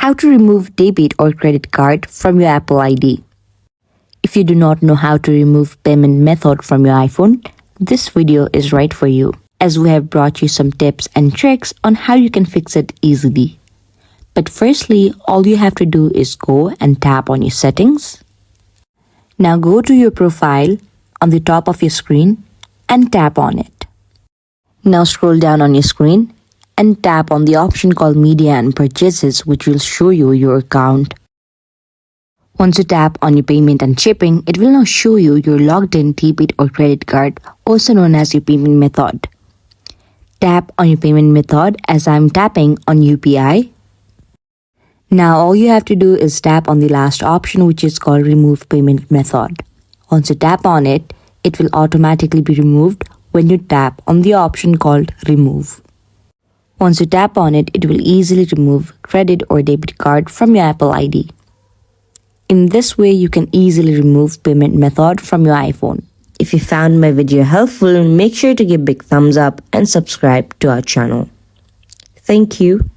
How to remove debit or credit card from your Apple ID. If you do not know how to remove payment method from your iPhone, this video is right for you, as we have brought you some tips and tricks on how you can fix it easily. But firstly, all you have to do is go and tap on your settings. Now go to your profile on the top of your screen and tap on it. Now scroll down on your screen and tap on the option called Media and Purchases, which will show you your account. Once you tap on your payment and shipping, it will now show you your logged in debit or credit card, also known as your payment method. Tap on your payment method as I'm tapping on UPI. Now all you have to do is tap on the last option, which is called Remove Payment Method. Once you tap on it, it will automatically be removed when you tap on the option called Remove. Once you tap on it, it will easily remove credit or debit card from your Apple ID. In this way, you can easily remove payment method from your iPhone. If you found my video helpful, make sure to give a big thumbs up and subscribe to our channel. Thank you.